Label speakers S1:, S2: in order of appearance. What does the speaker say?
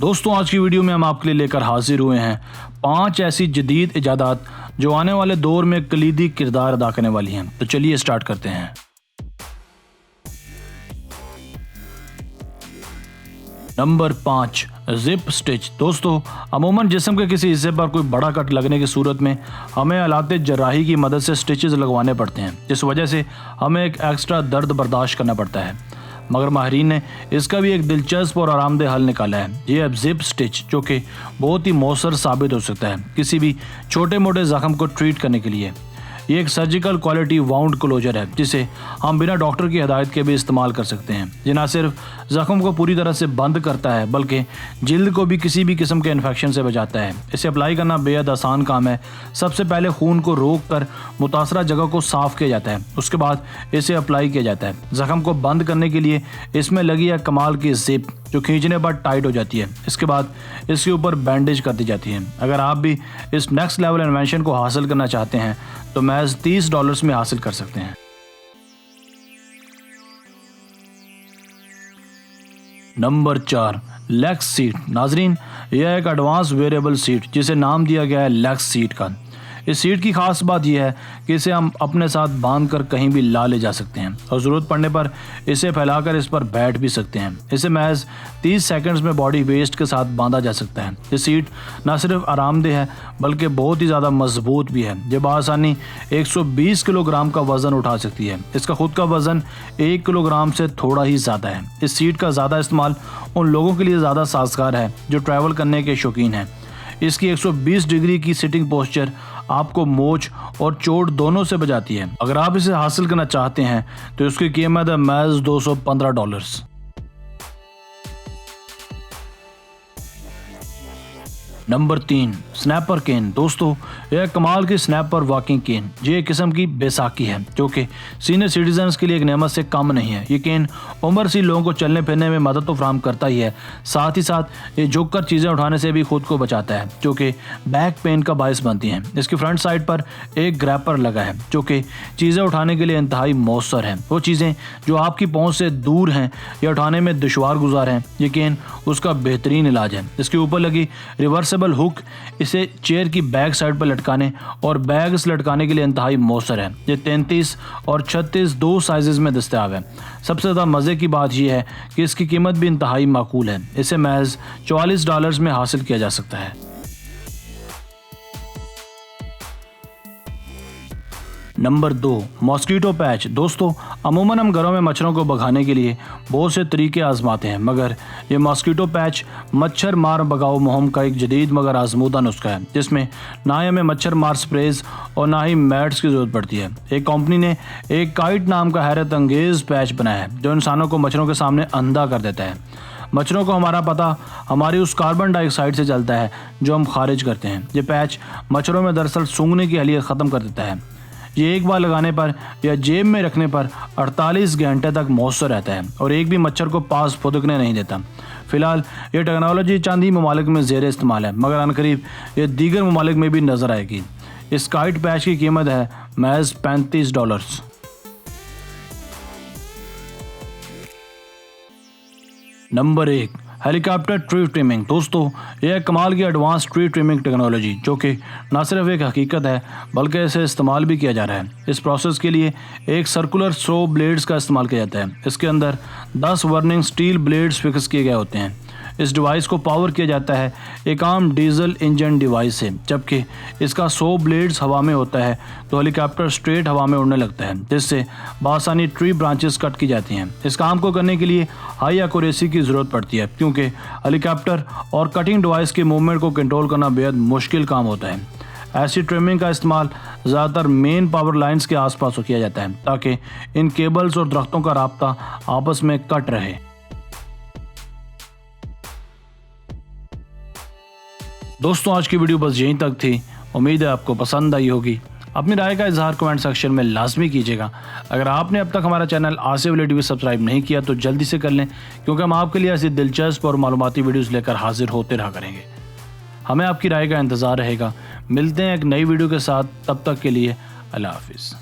S1: दोस्तों आज की वीडियो में हम आपके लिए लेकर हाजिर हुए हैं 5 ऐसी जदीद इजादात जो आने वाले दौर में कलीदी किरदार अदा करने वाली हैं। तो चलिए स्टार्ट करते हैं। Number 5, zip stitch. दोस्तों अमूमन जिस्म के किसी हिस्से पर कोई बड़ा कट लगने की सूरत में हमें आलात जराही की मदद से स्टिचेस लगवाने पड़ते हैं, जिस वजह से हमें एक एक्स्ट्रा दर्द बर्दाश्त करना पड़ता है। मगर माहिरीन ने इसका भी एक दिलचस्प और आरामदेह हल निकाला है। ये अब जिप स्टिच, जो कि बहुत ही मौसर साबित हो सकता है किसी भी छोटे मोटे जख्म को ट्रीट करने के लिए। ये एक सर्जिकल क्वालिटी वाउंड क्लोजर है जिसे हम बिना डॉक्टर की हिदायत के भी इस्तेमाल कर सकते हैं। ये न सिर्फ जख्म को पूरी तरह से बंद करता है बल्कि जिल्द को भी किसी भी किस्म के इन्फेक्शन से बचाता है। इसे अप्लाई करना बेहद आसान काम है। सबसे पहले खून को रोक कर मुतासरा जगह को साफ किया जाता है, उसके बाद इसे अप्लाई किया जाता है। जख्म को बंद करने के लिए इसमें लगी है कमाल की जिप जो खींचने पर टाइट हो जाती है। इसके बाद इसके ऊपर बैंडेज कर दी जाती है। अगर आप भी इस नेक्स्ट लेवल इन्वेंशन को हासिल करना चाहते हैं तो महज $30 में हासिल कर सकते हैं। Number 4, legs seat. नाजरीन यह एक एडवांस वेरिएबल सीट जिसे नाम दिया गया है लेग्स सीट का। इस सीट की खास बात यह है कि इसे हम अपने साथ बांध कर कहीं भी ला ले जा सकते हैं और ज़रूरत पड़ने पर इसे फैलाकर इस पर बैठ भी सकते हैं। इसे महज 30 सेकंड्स में बॉडी वेस्ट के साथ बांधा जा सकता है। ये सीट न सिर्फ आरामदेह है बल्कि बहुत ही ज़्यादा मजबूत भी है। ये बासानी 120 किलोग्राम का वज़न उठा सकती है। इसका खुद का वज़न 1 किलोग्राम से थोड़ा ही ज़्यादा है। इस सीट का ज़्यादा इस्तेमाल उन लोगों के लिए ज़्यादा साजगार है जो ट्रैवल करने के शौकीन हैं। इसकी 120 डिग्री की सिटिंग पोस्चर आपको मोच और चोट दोनों से बचाती है। अगर आप इसे हासिल करना चाहते हैं तो इसकी कीमत है महज $215। नंबर 3, स्नैपर केन। दोस्तों यह कमाल की स्नैपर वॉकिंग केन ये एक किस्म की बैसाखी है जो कि सीनियर सिटीजन्स के लिए एक नेमत से कम नहीं है। ये केन उम्र सी लोगों को चलने फिरने में मदद तो फराहम करता ही है, साथ ही साथ ये झुककर चीज़ें उठाने से भी खुद को बचाता है जो कि बैक पेन का बायस बनती हैं। इसकी फ्रंट साइड पर एक ग्रैपर लगा है जो कि चीज़ें उठाने के लिए इंतहाई मौसर है। वो चीज़ें जो आपकी पहुँच से दूर हैं या उठाने में दुश्वार गुजार हैं, ये केन उसका बेहतरीन इलाज है। इसके ऊपर लगी रिवर्सेबल हुक इसे चेयर की बैक साइड पर लटकाने और बैग्स लटकाने के लिए इंतहाई मौसर है। ये 33 और 36 दो साइजेस में दस्तयाब है। सबसे ज़्यादा मज़े की बात यह है कि इसकी कीमत भी इंतहाई माकूल है। इसे महज $44 में हासिल किया जा सकता है। Number 2, mosquito patch. दोस्तों अमूमन हम घरों में मच्छरों को भगाने के लिए बहुत से तरीके आजमाते हैं, मगर ये मॉस्कीटो पैच मच्छर मार भगाओ मुहिम का एक जदीद मगर आजमूदा नुस्खा है जिसमें ना ही हमें मच्छर मार स्प्रेज और ना ही मैट्स की ज़रूरत पड़ती है। एक कंपनी ने एक काइट नाम का हैरत अंगेज़ पैच बनाया है जो इंसानों को मच्छरों के सामने अंधा कर देता है। मच्छरों को हमारा पता हमारी उस कार्बन डाइऑक्साइड से चलता है जो हम खारिज करते हैं। ये पैच मच्छरों में दरअसल सूंघने की हलियत ख़त्म कर देता है। ये एक बार लगाने पर या जेब में रखने पर 48 घंटे तक मौसर रहता है और एक भी मच्छर को पास फुदकने नहीं देता। फिलहाल ये टेक्नोलॉजी चंद ही ममालिक में ज़ेर इस्तेमाल है, मगर अनकरीब ये दीगर ममालिक में भी नज़र आएगी। इस काइट पैच की कीमत है महज $35। Number 1, helicopter tree trimming. दोस्तों यह कमाल की एडवांस ट्री ट्रिमिंग टेक्नोलॉजी जो कि न सिर्फ एक हकीकत है बल्कि इसे इस्तेमाल भी किया जा रहा है। इस प्रोसेस के लिए एक सर्कुलर स्ट्रो ब्लेड्स का इस्तेमाल किया जाता है। इसके अंदर 10 वर्निंग स्टील ब्लेड्स फिक्स किए गए होते हैं। इस डिवाइस को पावर किया जाता है एक आम डीजल इंजन डिवाइस से। जबकि इसका 100 ब्लेड्स हवा में होता है तो हेलीकॉप्टर स्ट्रेट हवा में उड़ने लगता है, जिससे बासानी ट्री ब्रांचेस कट की जाती हैं। इस काम को करने के लिए हाई एक्यूरेसी की ज़रूरत पड़ती है क्योंकि हेलीकॉप्टर और कटिंग डिवाइस के मूवमेंट को कंट्रोल करना बेहद मुश्किल काम होता है। ऐसी ट्रिमिंग का इस्तेमाल ज़्यादातर मेन पावर लाइंस के आसपास किया जाता है ताकि इन केबल्स और दरख्तों का राब्ता आपस में कट रहे। दोस्तों आज की वीडियो बस यहीं तक थी। उम्मीद है आपको पसंद आई होगी। अपनी राय का इजहार कमेंट सेक्शन में लाजमी कीजिएगा। अगर आपने अब तक हमारा channel Asif Ali TV subscribe नहीं किया तो जल्दी से कर लें, क्योंकि हम आपके लिए ऐसी दिलचस्प और मालूमाती वीडियोस लेकर हाजिर होते रहा करेंगे। हमें आपकी राय का इंतज़ार रहेगा। मिलते हैं एक नई वीडियो के साथ, तब तक के लिए अल्लाह हाफिज़।